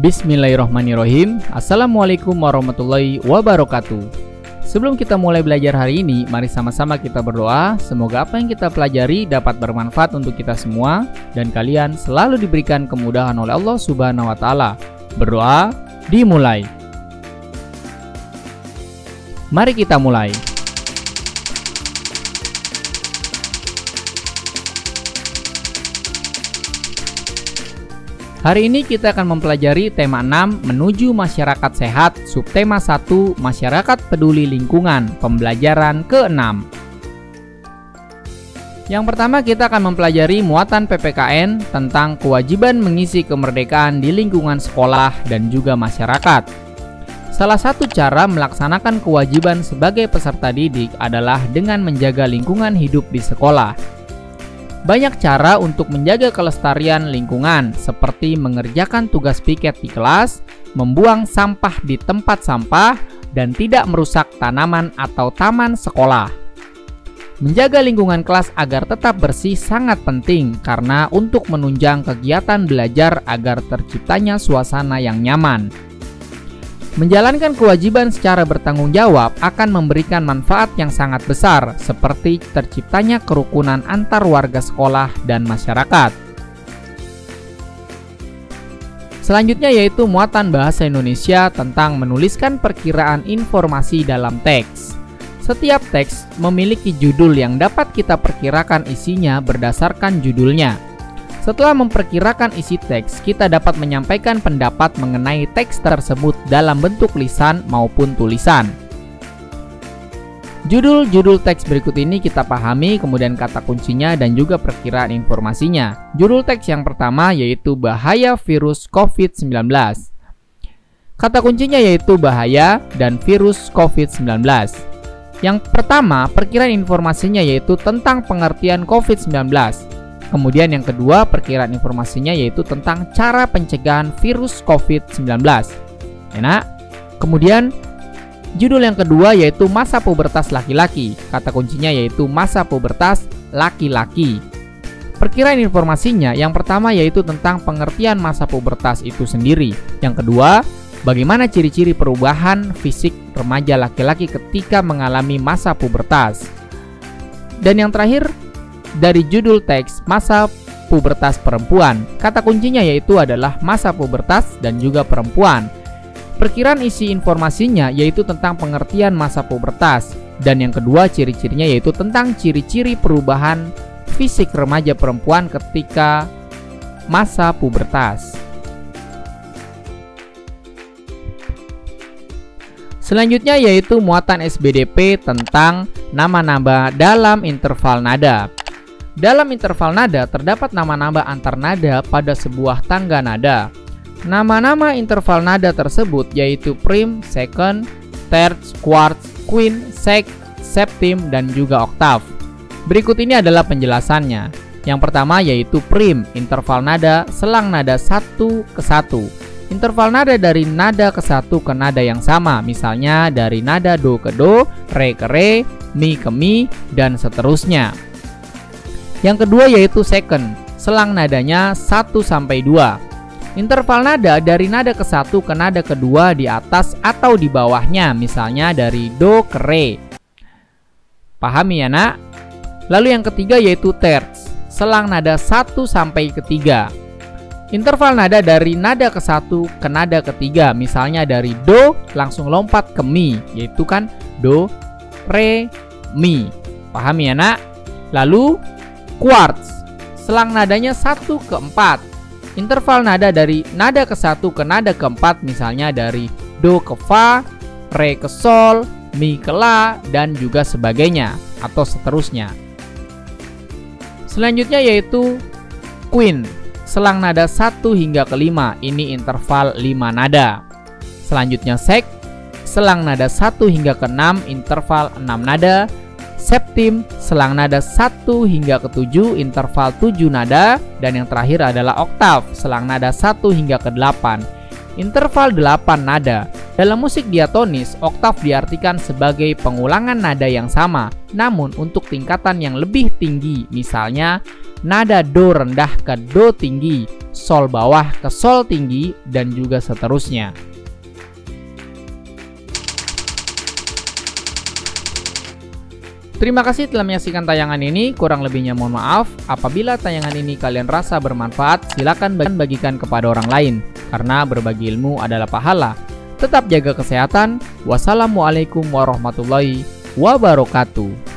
Bismillahirrahmanirrahim. Assalamualaikum warahmatullahi wabarakatuh. Sebelum kita mulai belajar hari ini, mari sama-sama kita berdoa. Semoga apa yang kita pelajari dapat bermanfaat untuk kita semua dan kalian selalu diberikan kemudahan oleh Allah Subhanahu wa taala. Berdoa dimulai. Mari kita mulai. Hari ini kita akan mempelajari tema 6 menuju masyarakat sehat, subtema 1 masyarakat peduli lingkungan, pembelajaran ke-6. Yang pertama kita akan mempelajari muatan PPKN tentang kewajiban mengisi kemerdekaan di lingkungan sekolah dan juga masyarakat. Salah satu cara melaksanakan kewajiban sebagai peserta didik adalah dengan menjaga lingkungan hidup di sekolah. Banyak cara untuk menjaga kelestarian lingkungan, seperti mengerjakan tugas piket di kelas, membuang sampah di tempat sampah, dan tidak merusak tanaman atau taman sekolah. Menjaga lingkungan kelas agar tetap bersih sangat penting karena untuk menunjang kegiatan belajar agar terciptanya suasana yang nyaman. Menjalankan kewajiban secara bertanggung jawab akan memberikan manfaat yang sangat besar, seperti terciptanya kerukunan antar warga sekolah dan masyarakat. Selanjutnya yaitu muatan bahasa Indonesia tentang menuliskan perkiraan informasi dalam teks. Setiap teks memiliki judul yang dapat kita perkirakan isinya berdasarkan judulnya. Setelah memperkirakan isi teks, kita dapat menyampaikan pendapat mengenai teks tersebut dalam bentuk lisan maupun tulisan. Judul-judul teks berikut ini kita pahami, kemudian kata kuncinya dan juga perkiraan informasinya. Judul teks yang pertama yaitu bahaya virus COVID-19. Kata kuncinya yaitu bahaya dan virus COVID-19. Yang pertama, perkiraan informasinya yaitu tentang pengertian COVID-19. Kemudian yang kedua, perkiraan informasinya yaitu tentang cara pencegahan virus COVID-19. Enak? Kemudian judul yang kedua yaitu masa pubertas laki-laki. Kata kuncinya yaitu masa pubertas laki-laki. Perkiraan informasinya yang pertama yaitu tentang pengertian masa pubertas itu sendiri. Yang kedua, bagaimana ciri-ciri perubahan fisik remaja laki-laki ketika mengalami masa pubertas. Dan yang terakhir, dari judul teks masa pubertas perempuan, kata kuncinya yaitu adalah masa pubertas dan juga perempuan. Perkiraan isi informasinya yaitu tentang pengertian masa pubertas. Dan yang kedua, ciri-cirinya yaitu tentang ciri-ciri perubahan fisik remaja perempuan ketika masa pubertas. Selanjutnya yaitu muatan SBDP tentang nama-nama dalam interval nada. Dalam interval nada terdapat nama-nama antar nada pada sebuah tangga nada. Nama-nama interval nada tersebut yaitu prim, second, third, quarts, quint, sect, septim, dan juga oktav. Berikut ini adalah penjelasannya. Yang pertama yaitu prim, interval nada selang nada 1 ke 1. Interval nada dari nada ke 1 ke nada yang sama, misalnya dari nada do ke do, re ke re, mi ke mi, dan seterusnya. Yang kedua yaitu second, selang nadanya 1 sampai 2. Interval nada dari nada ke 1 ke nada kedua di atas atau di bawahnya, misalnya dari do ke re. Pahami ya nak? Lalu yang ketiga yaitu terts, selang nada 1 sampai ke 3. Interval nada dari nada ke 1 ke nada ketiga, misalnya dari do langsung lompat ke mi, yaitu kan do, re, mi. Pahami ya nak? Lalu quarts, selang nadanya 1 ke 4. Interval nada dari nada ke 1 ke nada ke-4, misalnya dari do ke fa, re ke sol, mi ke la, dan juga sebagainya atau seterusnya. Selanjutnya yaitu quint, selang nada 1 hingga ke 5. Ini interval 5 nada. Selanjutnya sect, selang nada 1 hingga ke 6, interval 6 nada. Septim, selang nada 1 hingga ke 7, interval 7 nada. Dan yang terakhir adalah oktav, selang nada 1 hingga ke 8, interval 8 nada. Dalam musik diatonis, oktav diartikan sebagai pengulangan nada yang sama, namun untuk tingkatan yang lebih tinggi, misalnya nada do rendah ke do tinggi, sol bawah ke sol tinggi, dan juga seterusnya. Terima kasih telah menyaksikan tayangan ini, kurang lebihnya mohon maaf. Apabila tayangan ini kalian rasa bermanfaat, silakan bagikan kepada orang lain, karena berbagi ilmu adalah pahala. Tetap jaga kesehatan. Wassalamualaikum warahmatullahi wabarakatuh.